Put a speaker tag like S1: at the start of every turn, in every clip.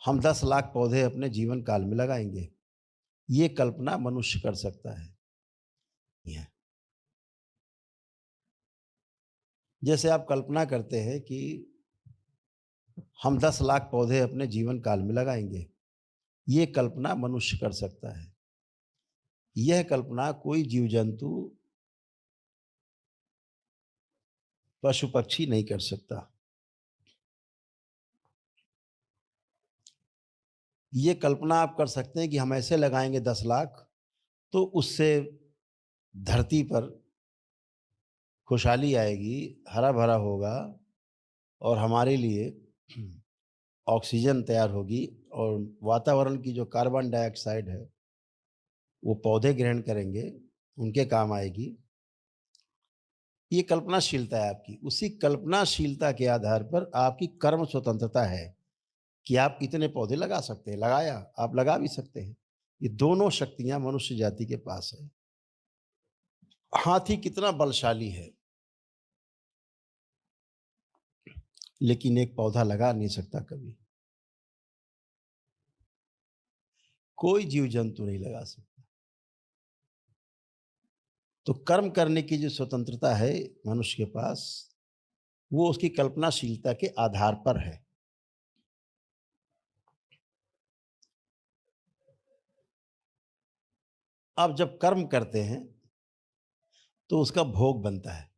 S1: हम 10 लाख पौधे अपने जीवन काल में लगाएंगे। ये कल्पना मनुष्य कर सकता है। यह जैसे आप कल्पना करते हैं कि हम 10 लाख पौधे अपने जीवन काल में लगाएंगे। ये कल्पना मनुष्य कर सकता है। यह कल्पना कोई जीव जंतु, पशु पक्षी नहीं कर सकता। ये कल्पना आप कर सकते हैं कि हम ऐसे लगाएंगे 10 लाख, तो उससे धरती पर खुशहाली आएगी, हरा भरा होगा और हमारे लिए ऑक्सीजन तैयार होगी और वातावरण की जो कार्बन डाइऑक्साइड है वो पौधे ग्रहण करेंगे, उनके काम आएगी। ये कल्पनाशीलता है आपकी। उसी कल्पनाशीलता के आधार पर आपकी कर्म स्वतंत्रता है कि आप इतने पौधे लगा सकते हैं। लगाया, आप लगा भी सकते हैं। ये दोनों शक्तियां मनुष्य जाति के पास है। हाथी कितना बलशाली है, लेकिन एक पौधा लगा नहीं सकता कभी। कोई जीव जंतु नहीं लगा सकता। तो कर्म करने की जो स्वतंत्रता है मनुष्य के पास, वो उसकी कल्पनाशीलता के आधार पर है। आप जब कर्म करते हैं तो उसका भोग बनता है।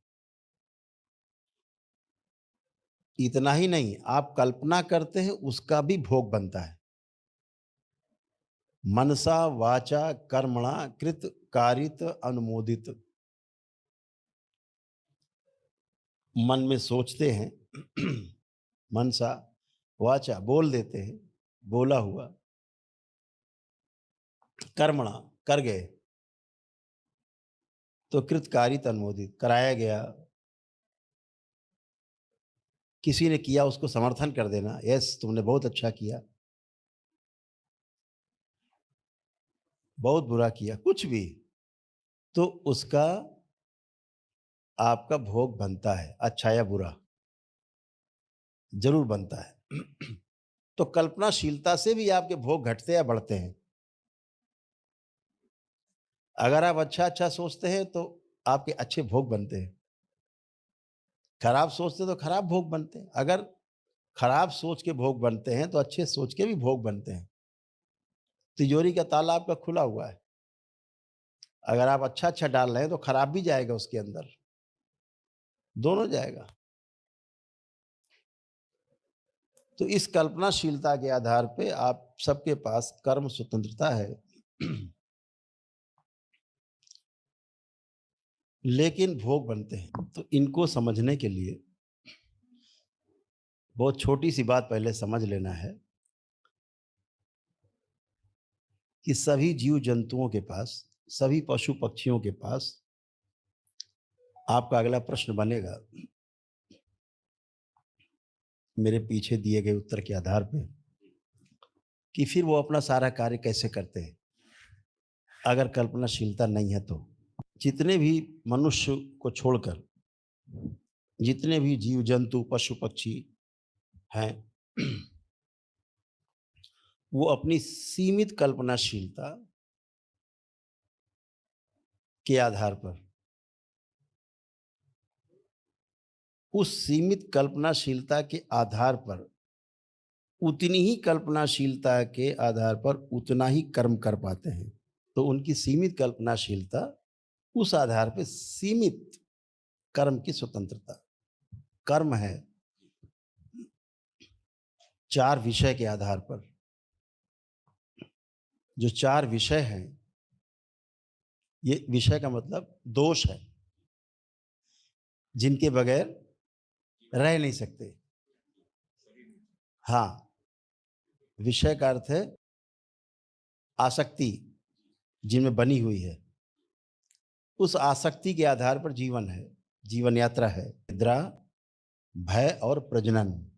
S1: इतना ही नहीं, आप कल्पना करते हैं उसका भी भोग बनता है। मनसा वाचा कर्मणा कृत कारित अनुमोदित। मन में सोचते हैं मनसा वाचा बोल देते हैं, बोला हुआ, कर्मणा कर गए, तो कृतकारित अनुमोदित कराया गया। किसी ने किया उसको समर्थन कर देना, यस तुमने बहुत अच्छा किया, बहुत बुरा किया, कुछ भी, तो उसका आपका भोग बनता है, अच्छा या बुरा जरूर बनता है। तो कल्पनाशीलता से भी आपके भोग घटते या बढ़ते हैं। अगर आप अच्छा अच्छा सोचते हैं तो आपके अच्छे भोग बनते हैं। खराब सोचते तो खराब भोग बनते हैं। अगर खराब सोच के भोग बनते हैं तो अच्छे सोच के भी भोग बनते हैं। तिजोरी का ताला आपका खुला हुआ है, अगर आप अच्छा अच्छा डाल रहे हैं तो खराब भी जाएगा उसके अंदर, दोनों जाएगा। तो इस कल्पनाशीलता के आधार पे आप सबके पास कर्म स्वतंत्रता है। लेकिन भोग बनते हैं। तो इनको समझने के लिए बहुत छोटी सी बात पहले समझ लेना है कि सभी जीव जंतुओं के पास, सभी पशु पक्षियों के पास आपका अगला प्रश्न बनेगा मेरे पीछे दिए गए उत्तर के आधार पे कि फिर वो अपना सारा कार्य कैसे करते हैं अगर कल्पनाशीलता नहीं है तो। जितने भी मनुष्य को छोड़कर जितने भी जीव जंतु पशु पक्षी हैं, वो अपनी सीमित कल्पनाशीलता के आधार पर, उस सीमित कल्पनाशीलता के आधार पर, उतनी ही कल्पनाशीलता के आधार पर उतना ही कर्म कर पाते हैं। तो उनकी सीमित कल्पनाशीलता, उस आधार पे सीमित कर्म की स्वतंत्रता। कर्म है 4 विषय के आधार पर। जो 4 विषय हैं, ये विषय का मतलब दोष है जिनके बगैर रह नहीं सकते। हाँ, विषय का अर्थ है आसक्ति जिनमें बनी हुई है। उस आसक्ति के आधार पर जीवन है, जीवन यात्रा है। निद्रा, भय और प्रजनन,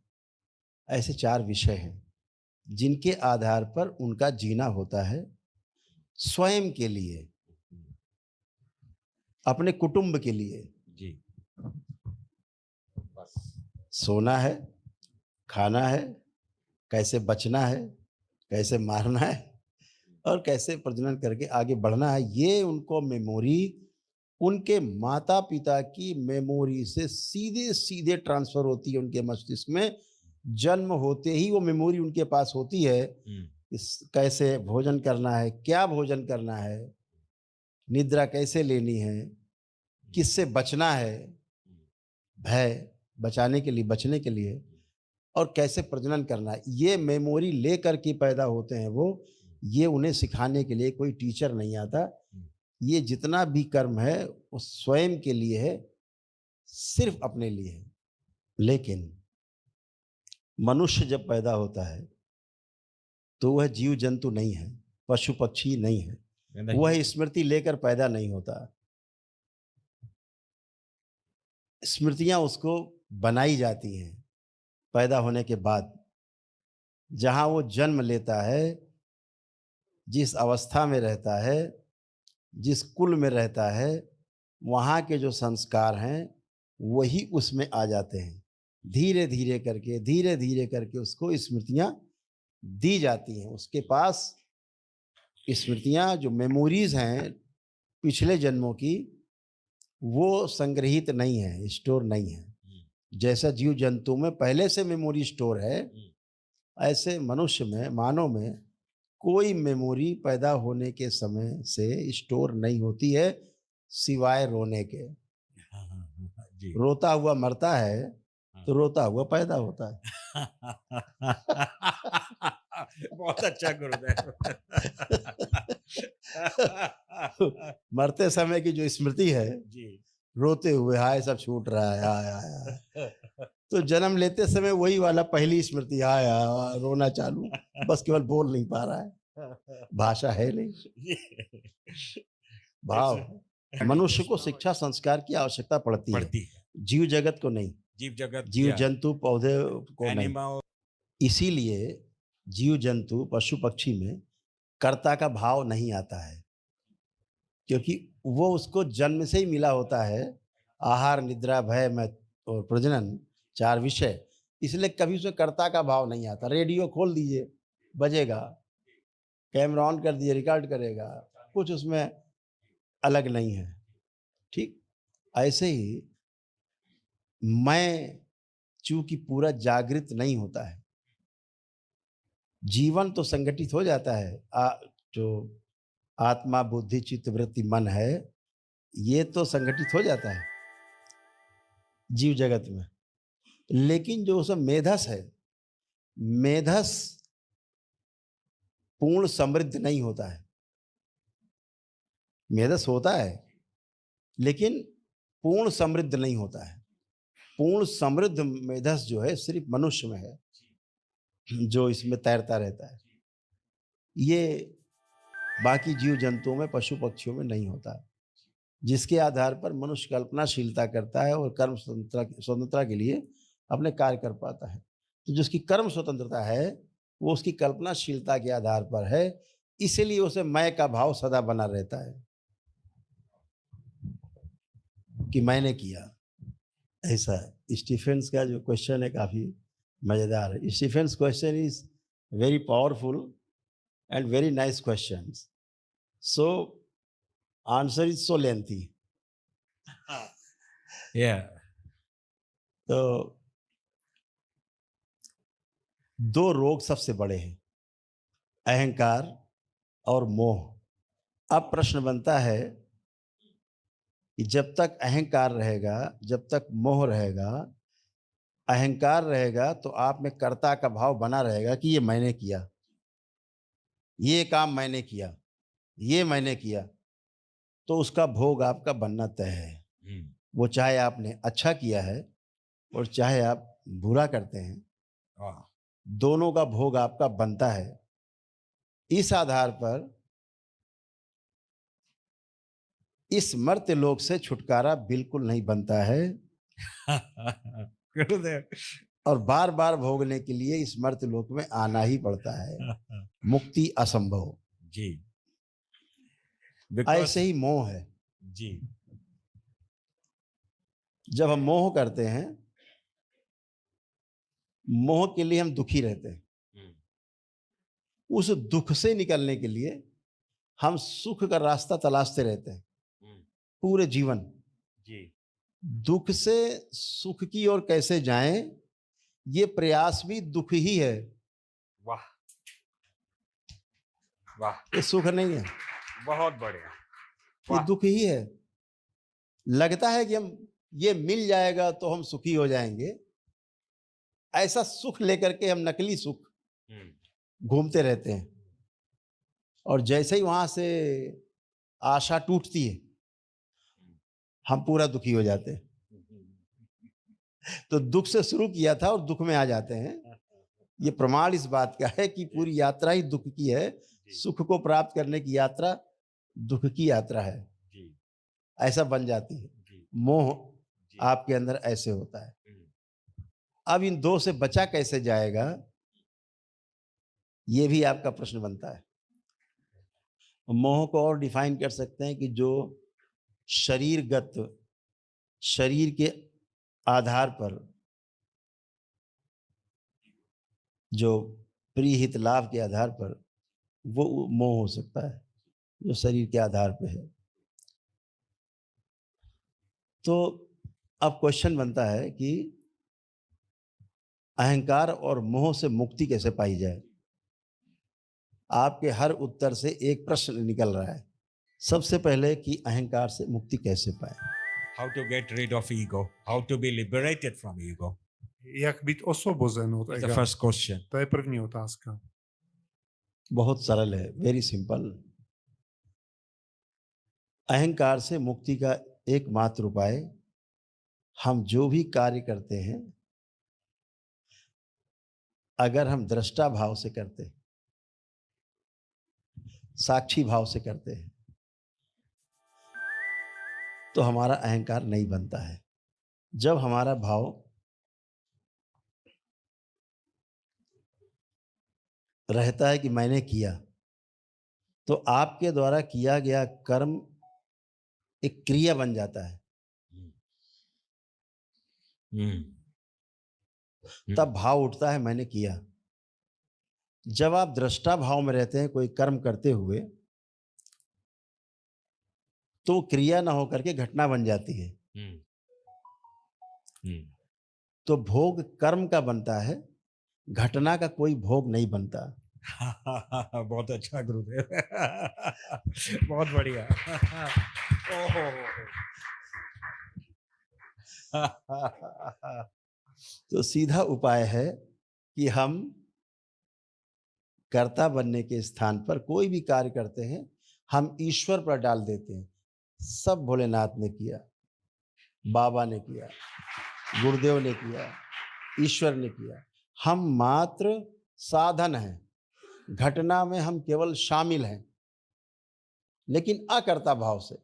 S1: ऐसे 4 विषय हैं जिनके आधार पर उनका जीना होता है स्वयं के लिए, अपने कुटुंब के लिए।
S2: जी बस
S1: सोना है, खाना है, कैसे बचना है, कैसे मारना है और कैसे प्रजनन करके आगे बढ़ना है, ये उनको मेमोरी उनके माता-पिता की मेमोरी से सीधे-सीधे ट्रांसफ़र होती है उनके मस्तिष्क में। जन्म होते ही वो मेमोरी उनके पास होती है, इस कैसे भोजन करना है, क्या भोजन करना है, निद्रा कैसे लेनी है, किससे बचना है, भय बचाने के लिए, बचने के लिए और कैसे प्रजनन करना है। ये मेमोरी लेकर के पैदा होते हैं वो, ये उन्हें सिखाने के लिए कोई टीचर नहीं आता। ये जितना भी कर्म है, वो स्वयं के लिए है, सिर्फ़ अपने लिए है। लेकिन मनुष्य जब पैदा होता है, तो वह जीव-जंतु नहीं है, पशु-पक्षी नहीं है। वह स्मृति लेकर पैदा नहीं होता। स्मृतियाँ उसको बनाई जाती हैं, पैदा होने के बाद। जहाँ वो जन्म लेता है, जिस अवस्था में रहता है, जिस कुल में रहता है, वहाँ के जो संस्कार हैं, वही उसमें आ जाते हैं। धीरे-धीरे करके उसको स्मृतियाँ दी जाती हैं। उसके पास स्मृतियाँ जो मेमोरीज़ हैं पिछले जन्मों की, वो संग्रहित नहीं है, स्टोर नहीं है। जैसा जीव-जंतु में पहले से मेमोरी स्टोर है, ऐसे मनुष्य में, मानव में कोई मेमोरी पैदा होने के समय से स्टोर नहीं होती है, सिवाय रोने के।
S2: जी।
S1: रोता हुआ मरता है, तो रोता हुआ पैदा होता है।
S2: बहुत अच्छा गुरुदेव।
S1: मरते समय की जो स्मृति है,
S2: जी।
S1: रोते हुए हाय सब छूट रहा है, हाय, हाय, हाय। तो जन्म लेते समय वही वाला पहली स्मृति हाय, हाय, हाय, रोना चालू, बस केवल बोल नहीं पा रहा है, भाषा है नहीं, भाव है। मनुष्य को शिक्षा संस्कार की आवश्यकता पड़ती है,
S2: पड़ती है।
S1: जीव जगत को नहीं,
S2: जीव जगत
S1: जीव
S2: या
S1: जंतु पौधे को नहीं।
S2: एनिमल।
S1: इसीलिए जीव जंतु पशु पक्षी में कर्ता का भाव नहीं आता है, क्योंकि वो उसको जन्म से ही मिला होता है। आहार, निद्रा, भय, मैथ और प्रजनन 4 विषय, इसलिए कभी उसमें कर्ता का भाव नहीं आता। रेडियो खोल दीजिए, बजेगा, कैमरा ऑन कर दिए, रिकॉर्ड करेगा, कुछ उसमें अलग नहीं है। ठीक? ऐसे ही मैं चूँकि पूरा जागृत नहीं होता है, जीवन तो संगठित हो जाता है। जो आत्मा, बुद्धि, चित्त, वृत्ति, मन है, ये तो संगठित हो जाता है जीव जगत में। लेकिन जो उसमें मेधस है, मेधस पूर्ण समृद्ध नहीं होता है। मेधस होता है, लेकिन पूर्ण समृद्ध नहीं होता है। पूर्ण समृद्ध मेधस जो है सिर्फ़ मनुष्य में है, जो इसमें तैरता रहता है। ये बाकी जीव-जंतुओं में, पशु-पक्षियों में नहीं होता है। जिसके आधार पर मनुष्य कल्पनाशीलता करता है और कर्म स्वतंत्रता के लिए अपने कार्य कर पाता है। तो जिसकी कर्म स्वतंत्रता है, वो उसकी कल्पनाशीलता के आधार पर है, इसीलिए उसे मैं का भाव सदा बना रहता है कि मैंने किया, ऐसा है। स्टीफेंस का जो क्वेश्चन है काफ़ी मज़ेदार है। Stephens question is very powerful and very nice questions. So answer is so lengthy.
S2: या
S1: तो 2 रोग सबसे बड़े हैं, अहंकार और मोह। अब प्रश्न बनता है कि जब तक अहंकार रहेगा, जब तक मोह रहेगा, अहंकार रहेगा, तो आप में कर्ता का भाव बना रहेगा कि ये मैंने किया, ये काम मैंने किया, ये मैंने किया, तो उसका भोग आपका बनना तय है। वो चाहे आपने अच्छा किया है और चाहे आप बुरा करते हैं, दोनों का भोग आपका बनता है। इस आधार पर इस मर्त्यलोक से छुटकारा बिल्कुल नहीं बनता है
S2: गुरुदेव।
S1: और बार-बार भोगने के लिए इस मर्त्यलोक में आना ही पड़ता है। मुक्ति असंभव।
S2: जी।
S1: ऐसे
S2: बिकॉज़
S1: ही मोह है।
S2: जी।
S1: जब हम मोह करते हैं, मोह के लिए हम दुखी रहते हैं। उस दुख से निकलने के लिए हम सुख का रास्ता तलाशते रहते हैं
S2: हम्म,
S1: पूरे जीवन।
S2: जी
S1: दुख से सुख की ओर कैसे जाएं, ये प्रयास भी दुख ही है,
S2: वाह वाह
S1: ये सुख नहीं है,
S2: बहुत बढ़िया
S1: ये
S2: वाह
S1: दुख ही है। लगता है कि हम ये मिल जाएगा तो हम सुखी हो जाएंगे, ऐसा सुख लेकर के हम नकली सुख
S2: हम्म,
S1: घूमते रहते हैं, और जैसे ही वहां से आशा टूटती है हम पूरा दुखी हो जाते हैं। तो दुख से शुरू किया था और दुख में आ जाते हैं। ये प्रमाण इस बात का है कि पूरी यात्रा ही दुख की है।
S2: जी
S1: सुख को प्राप्त करने की यात्रा दुख की यात्रा है,
S2: जी
S1: ऐसा बन जाती है।
S2: जी
S1: मोह
S2: जी
S1: आपके अंदर ऐसे होता है।
S2: हम्म,
S1: अब इन दो से बचा कैसे जाएगा, ये भी आपका प्रश्न बनता है। मोह को और डिफाइन कर सकते हैं कि जो शरीरगत, शरीर के आधार पर, जो प्रिय हित लाभ के आधार पर वो मोह हो सकता है, जो शरीर के आधार पे है। तो अब क्वेश्चन बनता है कि अहंकार और मोह से मुक्ति कैसे पाई जाए। आपके हर उत्तर से एक प्रश्न निकल रहा है। सबसे पहले कि अहंकार से मुक्ति कैसे पाए।
S2: how to get rid of ego, how to be liberated from ego
S3: Jak být osvobozen od
S2: is the
S3: ega?
S2: first question.
S3: To je první otázka.
S1: बहुत सरल है, वेरी सिंपल। अहंकार से मुक्ति का एकमात्र उपाय, हम जो भी कार्य करते हैं अगर हम दृष्टा भाव से करते हैं, साक्षी भाव से करते हैं, तो हमारा अहंकार नहीं बनता है। जब हमारा भाव रहता है कि मैंने किया, तो आपके द्वारा किया गया कर्म एक क्रिया बन जाता है, तब भाव उठता है मैंने किया। जब आप दृष्टा भाव में रहते हैं कोई कर्म करते हुए, तो क्रिया ना होकर के घटना बन जाती है। तो भोग कर्म का बनता है, घटना का कोई भोग नहीं बनता।
S2: बहुत अच्छा गुरुदेव बहुत बढ़िया ओहो
S1: तो सीधा उपाय है कि हम कर्ता बनने के स्थान पर कोई भी कार्य करते हैं हम ईश्वर पर डाल देते हैं। सब भोलेनाथ ने किया, बाबा ने किया, गुरुदेव ने किया, ईश्वर ने किया, हम मात्र साधन हैं, घटना में हम केवल शामिल हैं, लेकिन अकर्ता भाव से,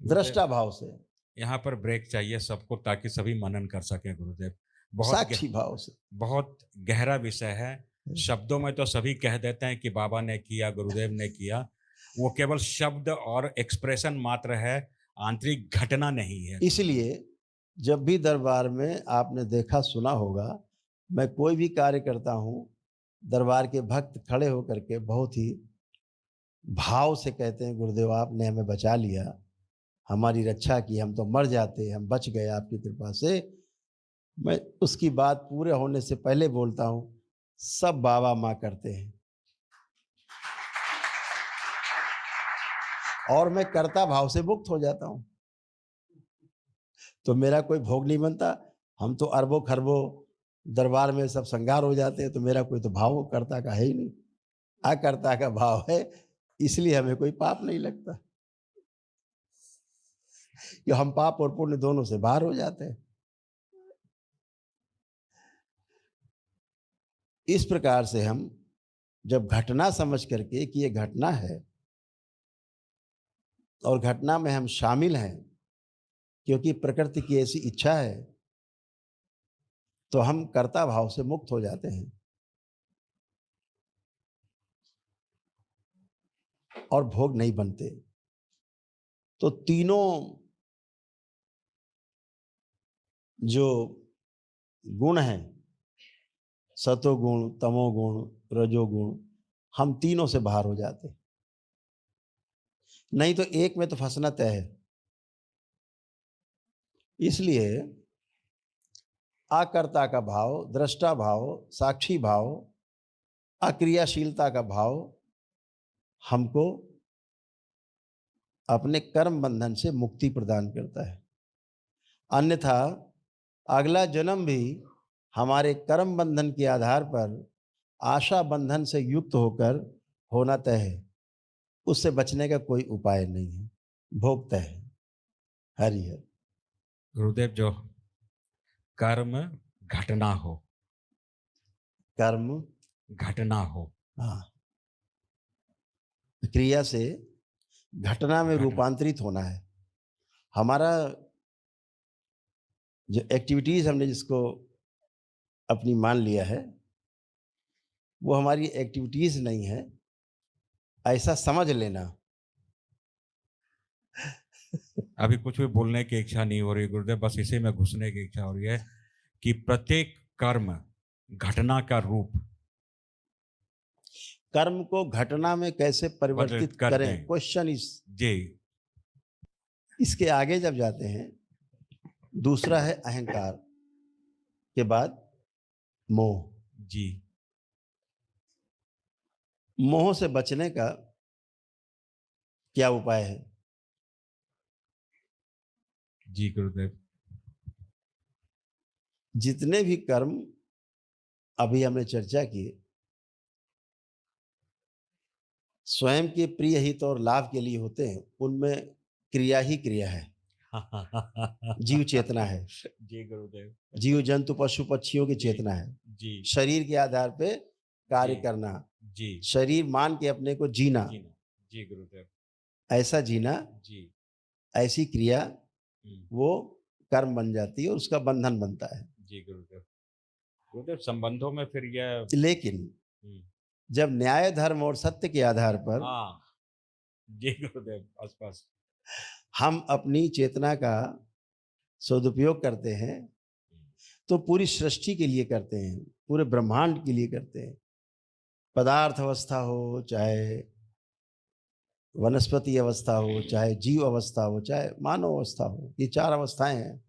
S1: दृष्टा भाव से,
S2: यहाँ पर ब्रेक चाहिए सबको ताकि सभी मनन कर सकें गुरुदेव। बहुत
S1: साक्षी भाव से।
S2: बहुत गहरा विषय है। शब्दों में तो सभी कह देते हैं कि बाबा ने किया, गुरुदेव ने किया, वो केवल शब्द और एक्सप्रेशन मात्र है, आंतरिक घटना नहीं है।
S1: इसलिए जब भी दरबार में आपने देखा सुना होगा, मैं कोई भी कार्य करता हूँ, दरबार के भक्त खड़े होकर के बहुत ही भाव से कहते हैं गुरुदेव आपने हमें बचा लिया, हमारी रक्षा की, हम तो मर जाते, हम बच गए आपकी कृपा से। मैं उसकी बात पूरे होने से पहले बोलता हूँ, सब बाबा माँ करते हैं, और मैं कर्ता भाव से मुक्त हो जाता हूँ, तो मेरा कोई भोग नहीं बनता। हम तो अरबों खरबों दरबार में सब श्रृंगार हो जाते हैं, तो मेरा कोई तो भाव कर्ता का है ही नहीं, अकर्ता का भाव है, इसलिए हमें कोई पाप नहीं लगता कि हम पाप और पुण्य दोनों से बाहर हो जाते हैं। इस प्रकार से हम जब घटना समझ करके कि ये घटना है और घटना में हम शामिल हैं क्योंकि प्रकृति की ऐसी इच्छा है, तो हम कर्ता भाव से मुक्त हो जाते हैं और भोग नहीं बनते। तो तीनों जो गुण हैं, सतोगुण, तमोगुण, रजोगुण, हम तीनों से बाहर हो जाते। नहीं तो एक में तो फंसना तय है। इसलिए आकर्ता का भाव, दृष्टा भाव, साक्षी भाव, अक्रियाशीलता का भाव हमको अपने कर्म बंधन से मुक्ति प्रदान करता है। अन्यथा अगला जन्म भी हमारे कर्म बंधन के आधार पर आशा बंधन से युक्त होकर होना तय है। उससे बचने का कोई उपाय नहीं है, भोग तय है। हरि हर।
S2: गुरुदेव, जो कर्म घटना हो,
S1: कर्म
S2: घटना हो,
S1: हाँ, क्रिया से घटना में
S2: घटना।
S1: रूपांतरित होना है। हमारा जो एक्टिविटीज हमने जिसको अपनी मान लिया है, वो हमारी एक्टिविटीज नहीं है, ऐसा समझ लेना।
S2: अभी कुछ भी बोलने की इच्छा नहीं हो रही गुरुदेव, बस इसी में घुसने की इच्छा हो रही है कि प्रत्येक कर्म घटना का रूप
S1: कर्म को घटना में कैसे परिवर्तित
S2: कर
S1: करें,
S2: दें।
S1: क्वेश्चन इस
S2: जी
S1: इसके आगे जब जाते हैं, दूसरा है अहंकार, के बाद मोह।
S2: जी
S1: मोह से बचने का क्या उपाय है?
S2: जी गुरुदेव।
S1: जितने भी कर्म अभी हमने चर्चा की, स्वयं के प्रिय हित और लाभ के लिए होते हैं, उनमें क्रिया ही क्रिया है, जीव चेतना है।
S2: जी गुरुदेव।
S1: जीव जंतु पशु पक्षियों की चेतना है।
S2: जी
S1: शरीर के आधार पे कार्य
S2: जी।
S1: करना,
S2: जी
S1: शरीर मान के अपने को जीना,
S2: जी गुरुदेव।
S1: ऐसा जीना,
S2: जी
S1: ऐसी क्रिया वो कर्म बन जाती है और उसका बंधन बनता है।
S2: जी गुरुदेव। गुरुदेव, संबंधों में फिर यह
S1: लेकिन जब न्याय, धर्म और सत्य के आधार पर
S2: हाँ जी गुरुदेव, आसपास
S1: हम अपनी चेतना का सदुपयोग करते हैं, तो पूरी सृष्टि के लिए करते हैं, पूरे ब्रह्मांड के लिए करते हैं। पदार्थ अवस्था हो, चाहे वनस्पति अवस्था हो, चाहे जीव अवस्था हो, चाहे मानव अवस्था हो, ये चार अवस्थाएं हैं।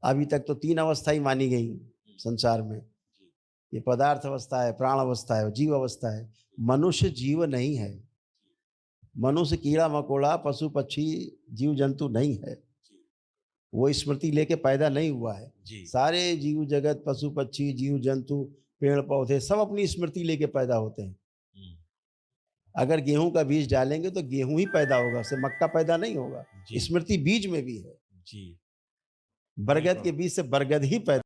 S1: अभी तक तो तीन अवस्था ही मानी गई संसार में, ये पदार्थ अवस्था है, प्राण अवस्था है, जीव अवस्था है। मनुष्य जीव नहीं है। मनुष्य कीड़ा मकोड़ा पशु पक्षी जीव जंतु नहीं है, वो स्मृति लेके पैदा नहीं हुआ है। सारे जीव जगत, पशु पक्षी, जीव जंतु, पेड़ पौधे सब अपनी स्मृति लेके पैदा होते हैं। अगर गेहूं का बीज डालेंगे तो गेहूं ही पैदा होगा, उससे मक्का पैदा नहीं होगा। स्मृति बीज में भी है। बरगद के बीज से बरगद ही पैदा